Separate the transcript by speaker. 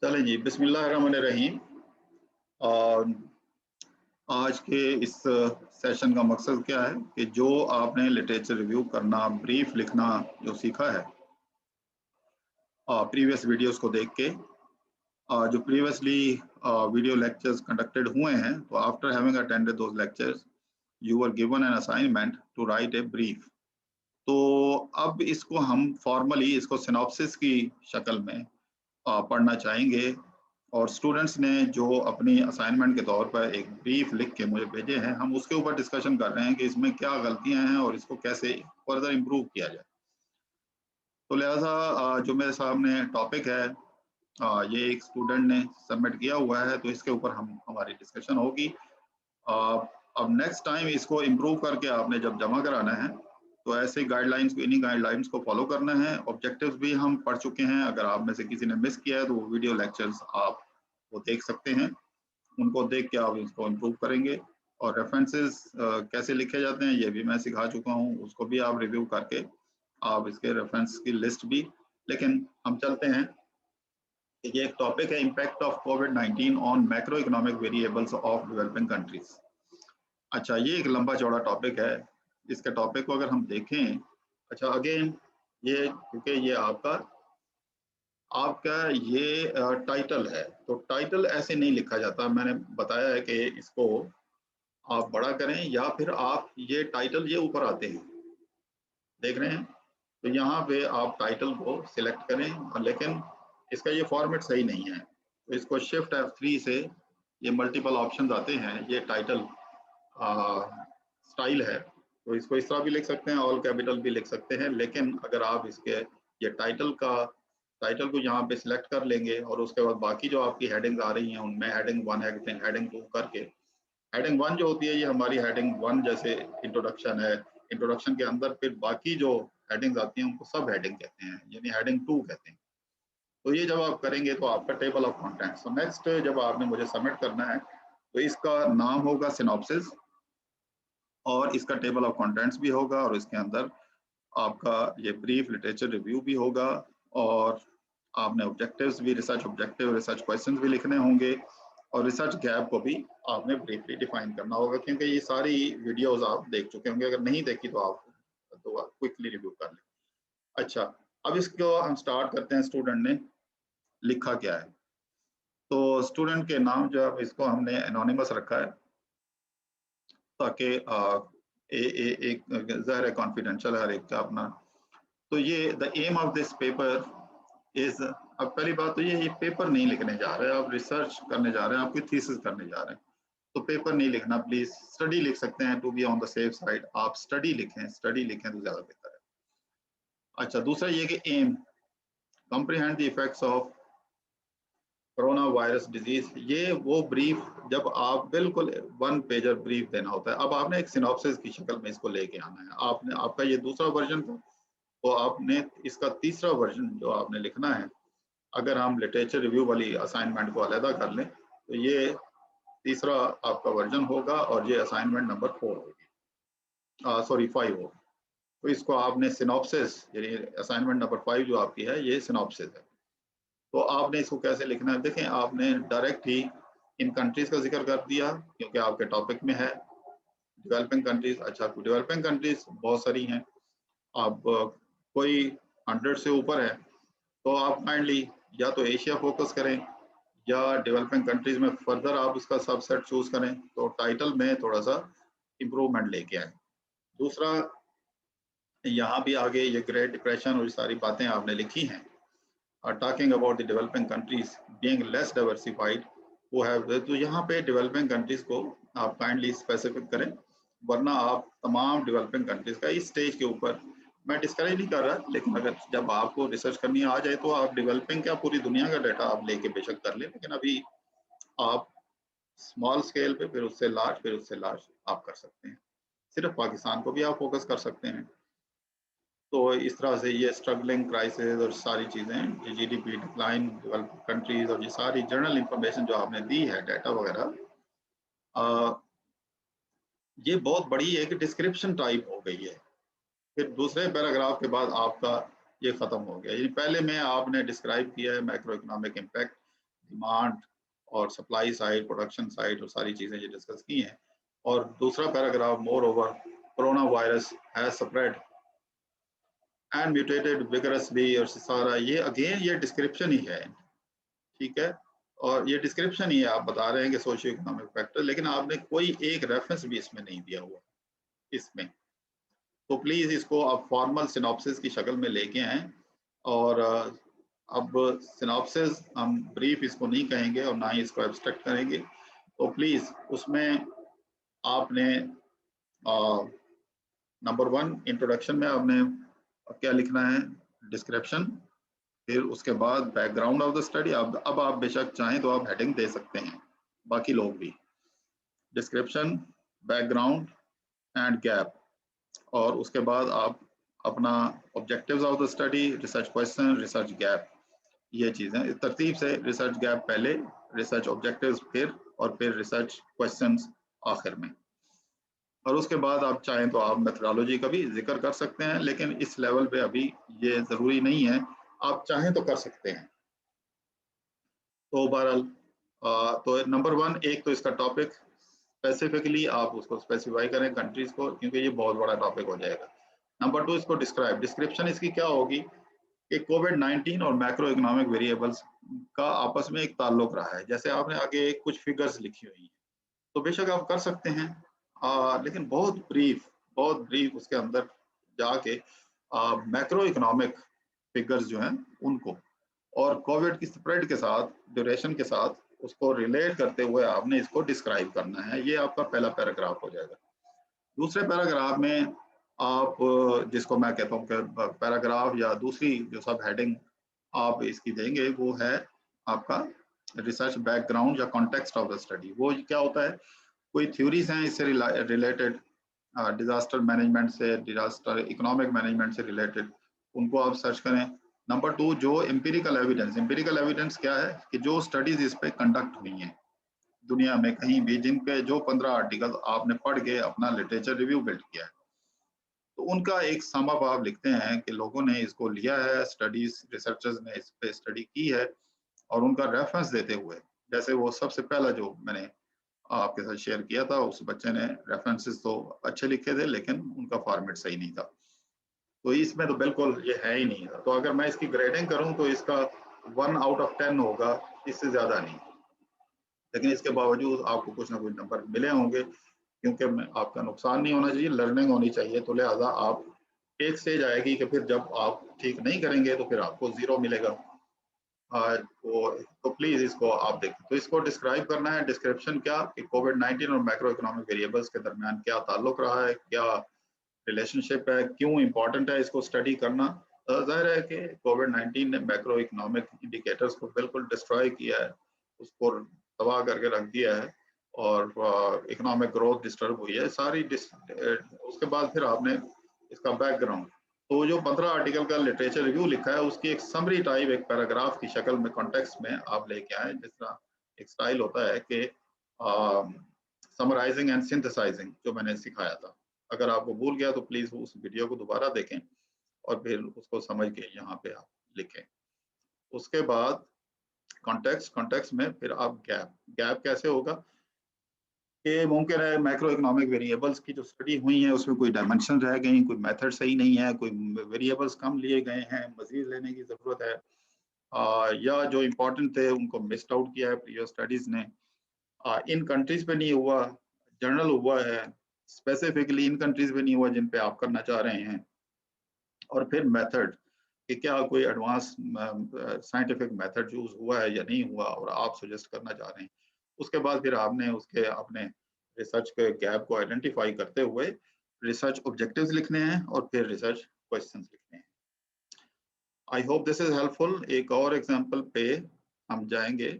Speaker 1: चलें जी, बिस्मिल्लाहिर्रहमानिर्रहीम। और आज के इस सेशन का मकसद क्या है कि जो आपने लिटरेचर रिव्यू करना, ब्रीफ लिखना जो सीखा है प्रीवियस वीडियोस को देख के, जो प्रीवियसली वीडियो लेक्चर्स कंडक्टेड हुए हैं, तो after having attended those lectures you were given an assignment to write a brief. तो अब इसको हम फॉर्मली इसको सिनॉप्सिस की शक्ल में पढ़ना चाहेंगे। और स्टूडेंट्स ने जो अपनी असाइनमेंट के तौर पर एक ब्रीफ लिख के मुझे भेजे हैं, हम उसके ऊपर डिस्कशन कर रहे हैं कि इसमें क्या गलतियां हैं और इसको कैसे फर्दर इम्प्रूव किया जाए। तो लिहाजा जो मेरे सामने टॉपिक है, ये एक स्टूडेंट ने सबमिट किया हुआ है, तो इसके ऊपर हमारी डिस्कशन होगी। अब नेक्स्ट टाइम इसको इम्प्रूव करके आपने जब जमा कराना है, तो ऐसे गाइडलाइंस को, इन्हीं गाइडलाइंस को फॉलो करना है। ऑब्जेक्टिव्स भी हम पढ़ चुके हैं, अगर आप में से किसी ने मिस किया है तो वो वीडियो लेक्चर्स आप वो देख सकते हैं, उनको देख के आप इसको इम्प्रूव करेंगे। और रेफरेंसेस कैसे लिखे जाते हैं ये भी मैं सिखा चुका हूँ, उसको भी आप रिव्यू करके आप इसके रेफरेंस की लिस्ट भी। लेकिन हम चलते हैं, ये एक टॉपिक है, impact of covid on macro economic variables of developing countries. अच्छा, ये एक लंबा चौड़ा टॉपिक है। इसके टॉपिक को अगर हम देखें, अच्छा अगेन ये क्योंकि ये आपका ये टाइटल है, तो टाइटल ऐसे नहीं लिखा जाता। मैंने बताया है कि इसको आप बड़ा करें या फिर आप ये टाइटल ये ऊपर आते हैं, देख रहे हैं, तो यहाँ पे आप टाइटल को सिलेक्ट करें। और लेकिन इसका ये फॉर्मेट सही नहीं है, तो इसको शिफ्ट F3 से ये मल्टीपल ऑप्शंस आते हैं, ये टाइटल स्टाइल है, तो इसको इस तरह भी लिख सकते हैं, ऑल कैपिटल भी लिख सकते हैं। लेकिन अगर आप इसके ये टाइटल को यहाँ पे सिलेक्ट कर लेंगे और उसके बाद बाकी जो आपकी हेडिंग आ रही हैं उनमें हेडिंग 1, हेडिंग 2 करके, हेडिंग 1 जो होती है ये हमारी हेडिंग 1 जैसे इंट्रोडक्शन है, इंट्रोडक्शन के अंदर फिर बाकी जो हेडिंग्स आती हैं उनको सब हेडिंग कहते हैं, यानी हेडिंग 2 कहते हैं। तो ये जब आप करेंगे तो आपका टेबल ऑफ कंटेंट्स, तो नेक्स्ट जब आपने मुझे सबमिट करना है तो इसका नाम होगा सिनॉप्सिस और इसका टेबल ऑफ कंटेंट्स भी होगा और इसके अंदर आपका ये ब्रीफ लिटरेचर रिव्यू भी होगा और आपने ऑब्जेक्टिव्स भी, रिसर्च ऑब्जेक्टिव, रिसर्च क्वेश्चंस भी लिखने होंगे और रिसर्च गैप को भी आपने ब्रीफली डिफाइन करना होगा, क्योंकि ये सारी वीडियोस आप देख चुके होंगे, अगर नहीं देखी तो आप क्विकली रिव्यू कर लें। अच्छा, अब इसको हम स्टार्ट करते हैं। स्टूडेंट ने लिखा क्या है, तो स्टूडेंट के नाम जो है इसको हमने एनोनिमस रखा है ताकि एक ज़ाहिर है कॉन्फिडेंशियल है हर एक का अपना। तो ये the aim of this paper is, अब पहली बात तो ये पेपर नहीं लिखने जा रहे हैं, आप रिसर्च करने जा रहे हैं, आप कोई थीसिस करने जा रहे हैं, तो पेपर नहीं लिखना, प्लीज स्टडी लिख सकते हैं, to be on the safe side आप स्टडी लिखें तो ज्यादा बेहतर है। अच्छा, दूसरा ये कि aim, comprehend the effects of coronavirus disease, ये वो ब्रीफ जब आप बिल्कुल 1 पेजर ब्रीफ देना होता है। अब आपने एक सिनॉप्सिस की शक्ल में इसको लेके आना है, आपने, आपका ये दूसरा वर्जन था, तो आपने इसका तीसरा वर्जन जो आपने लिखना है, अगर हम लिटरेचर रिव्यू वाली असाइनमेंट को अलहदा कर लें तो ये तीसरा आपका वर्जन होगा और ये असाइनमेंट नंबर 4 होगी, सॉरी 5 होगी। तो इसको आपने सिनॉप्सिस, यानी असाइनमेंट नंबर 5 जो आपकी है ये सिनॉप्सिस है। तो आपने इसको कैसे लिखना है, देखें आपने डायरेक्ट ही इन कंट्रीज का जिक्र कर दिया क्योंकि आपके टॉपिक में है डेवलपिंग कंट्रीज। अच्छा, डेवलपिंग कंट्रीज बहुत सारी हैं, आप कोई 100 से ऊपर है, तो आप काइंडली या तो एशिया फोकस करें या डेवलपिंग कंट्रीज में फर्दर आप उसका सबसेट चूज करें, तो टाइटल में थोड़ा सा इम्प्रूवमेंट लेके आए। दूसरा, यहाँ भी आगे ये ग्रेट डिप्रेशन और सारी बातें आपने लिखी हैं, talking about the developing countries being less diversified वो है, तो यहाँ पे डेवलपिंग कंट्रीज को आप काइंडली स्पेसिफिक करें, वरना आप तमाम डेवलपिंग कंट्रीज का इस स्टेज के ऊपर, मैं डिस्करेज नहीं कर रहा, लेकिन अगर जब आपको रिसर्च करनी आ जाए तो आप डेवलपिंग का पूरी दुनिया का डाटा आप लेके बेशक कर लें, लेकिन अभी आप स्मॉल स्केल पे, फिर उससे लार्ज आप कर सकते हैं। सिर्फ पाकिस्तान को भी आप फोकस कर सकते हैं। तो इस तरह से ये स्ट्रगलिंग, क्राइसिस और सारी चीज़ें, जीडीपी डिक्लाइन, डेवलप्ड कंट्रीज और ये सारी जनरल इंफॉर्मेशन जो आपने दी है, डाटा वगैरह, ये बहुत बड़ी एक डिस्क्रिप्शन टाइप हो गई है। फिर दूसरे पैराग्राफ के बाद आपका ये खत्म हो गया, ये पहले में आपने डिस्क्राइब किया है मैक्रो इकोनॉमिक इम्पैक्ट, डिमांड और सप्लाई साइड, प्रोडक्शन साइड और सारी चीजें ये डिस्कस की हैं। और दूसरा paragraph, more over corona virus has spread and mutated vigorously, और सारा ये अगेन ये डिस्क्रिप्शन ही है, ठीक है, और ये डिस्क्रिप्शन ही है। आप बता रहे हैं कि सोशियो इकोनॉमिक फैक्टर, लेकिन आपने कोई एक रेफरेंस भी इसमें नहीं दिया हुआ इसमें। तो प्लीज इसको आप फॉर्मल सिनॉप्सिस की शक्ल में लेके आए। और अब सिनॉप्सिस हम ब्रीफ इसको नहीं कहेंगे और ना ही इसको एब्स्ट्रैक्ट करेंगे। तो प्लीज उसमें आपने नंबर 1 इंट्रोडक्शन में आपने क्या लिखना है, डिस्क्रिप्शन, फिर उसके बाद बैकग्राउंड ऑफ द स्टडी। अब आप बेशक चाहें तो आप हेडिंग दे सकते हैं, बाकी लोग भी, डिस्क्रिप्शन, बैकग्राउंड एंड गैप, और उसके बाद आप अपना objectives of the study, research question, research gap, ये चीजें इस तरतीब से, रिसर्च गैप पहले, रिसर्च ऑब्जेक्टिव्स फिर, और फिर रिसर्च क्वेश्चंस आखिर में। और उसके बाद आप चाहें तो आप मेथोडोलॉजी का भी जिक्र कर सकते हैं, लेकिन इस लेवल पे अभी ये जरूरी नहीं है, आप चाहें तो कर सकते हैं। तो बहरहाल तो नंबर 1 एक तो इसका टॉपिक स्पेसिफिकली आप उसको स्पेसिफाई करें कंट्रीज को, क्योंकि ये बहुत बड़ा टॉपिक हो जाएगा। नंबर 2 इसको डिस्क्राइब, डिस्क्रिप्शन इसकी क्या होगी कि कोविड-19 और मैक्रो इकोनॉमिक वेरिएबल्स का आपस में एक ताल्लुक रहा है। जैसे आपने आगे कुछ फिगर्स लिखी हुई हैं, तो बेशक आप कर सकते हैं, लेकिन बहुत ब्रीफ उसके अंदर जाके मैक्रो इकोनॉमिक फिगर्स जो हैं उनको, और कोविड की स्प्रेड के साथ, ड्यूरेशन के साथ उसको रिलेट करते हुए आपने इसको डिस्क्राइब करना है। ये आपका पहला पैराग्राफ हो जाएगा। दूसरे पैराग्राफ में आप, जिसको मैं कहता हूँ कि पैराग्राफ या दूसरी जो सब हेडिंग आप इसकी देंगे, वो है आपका रिसर्च बैकग्राउंड या कॉन्टेक्स्ट ऑफ द स्टडी। वो क्या होता है, कोई थ्योरीज हैं इससे रिलेटेड, डिजास्टर मैनेजमेंट से, डिजास्टर इकोनॉमिक मैनेजमेंट से रिलेटेड, उनको आप सर्च करें। नंबर 2 जो एम्पिरिकल एविडेंस क्या है कि जो स्टडीज इस पे कंडक्ट हुई हैं दुनिया में कहीं भी, जिनके जो 15 आर्टिकल आपने पढ़ के अपना लिटरेचर रिव्यू बिल्ड किया है, तो उनका एक सम अप आप लिखते हैं कि लोगों ने इसको लिया है, स्टडीज रिसर्चर्स ने इस पे स्टडी की है, और उनका रेफरेंस देते हुए, जैसे वो सबसे पहला जो मैंने आपके साथ शेयर किया था, उस बच्चे ने रेफरेंसेस तो अच्छे लिखे थे, लेकिन उनका फॉर्मेट सही नहीं था। तो इसमें तो बिल्कुल ये है ही नहीं। तो अगर मैं इसकी ग्रेडिंग करूं तो इसका 1 आउट ऑफ 10 होगा, इससे ज्यादा नहीं। लेकिन इसके बावजूद आपको कुछ ना कुछ नंबर मिले होंगे, क्योंकि आपका नुकसान नहीं होना चाहिए, लर्निंग होनी चाहिए। तो लिहाजा आप, एक स्टेज आएगी कि फिर जब आप ठीक नहीं करेंगे तो फिर आपको 0 मिलेगा। तो प्लीज इसको आप देखें। तो इसको डिस्क्राइब करना है, डिस्क्रिप्शन क्या कि कोविड-19 और मैक्रो इकोनॉमिक वेरिएबल्स के दरमियान क्या ताल्लुक रहा है, क्या रिलेशनशिप है, क्यों इंपॉर्टेंट है इसको स्टडी करना। जाहिर है कि कोविड-19 ने मैक्रो इकोनॉमिक इंडिकेटर्स को बिल्कुल डिस्ट्रॉय किया है, उसको तबाह करके रख दिया है, और इकोनॉमिक ग्रोथ डिस्टर्ब हुई है सारी। उसके बाद फिर आपने इसका बैकग्राउंड, तो जो 15 आर्टिकल का लिटरेचर रिव्यू लिखा है उसकी एक समरी टाइप, एक पैराग्राफ की शक्ल में कॉन्टेक्स्ट में आप लेके आए, जिस तरह एक स्टाइल होता है कि समराइजिंग एंड सिंथेसाइजिंग, जो मैंने सिखाया था। अगर आपको भूल गया तो प्लीज उस वीडियो को दोबारा देखें और फिर उसको समझ के यहाँ पे आप लिखें। उसके बाद कॉन्टेक्स्ट में फिर आप गैप कैसे होगा कि मुमकिन है मैक्रो इकोनॉमिक वेरिएबल्स की जो स्टडी हुई है उसमें कोई डायमेंशन रह गई, कोई मेथड सही नहीं है, कोई वेरिएबल्स कम लिए गए हैं, मजीद लेने की जरूरत है, या जो इम्पोर्टेंट थे उनको मिस्ड आउट किया है प्रीवियस स्टडीज ने। इन कंट्रीज पे नहीं हुआ, जनरल हुआ है, स्पेसिफिकली इन कंट्रीज पे नहीं हुआ जिन पे आप करना चाह रहे हैं। और फिर मेथड कि क्या कोई एडवांस साइंटिफिक मेथड यूज हुआ है या नहीं हुआ, और आप सजेस्ट करना चाह रहे हैं। उसके बाद फिर आपने उसके अपने रिसर्च के गैप को आइडेंटिफाई करते हुए रिसर्च ऑब्जेक्टिव्स लिखने हैं और फिर रिसर्च क्वेश्चंस लिखने हैं। I hope this is helpful. एक और एग्जांपल पे हम जाएंगे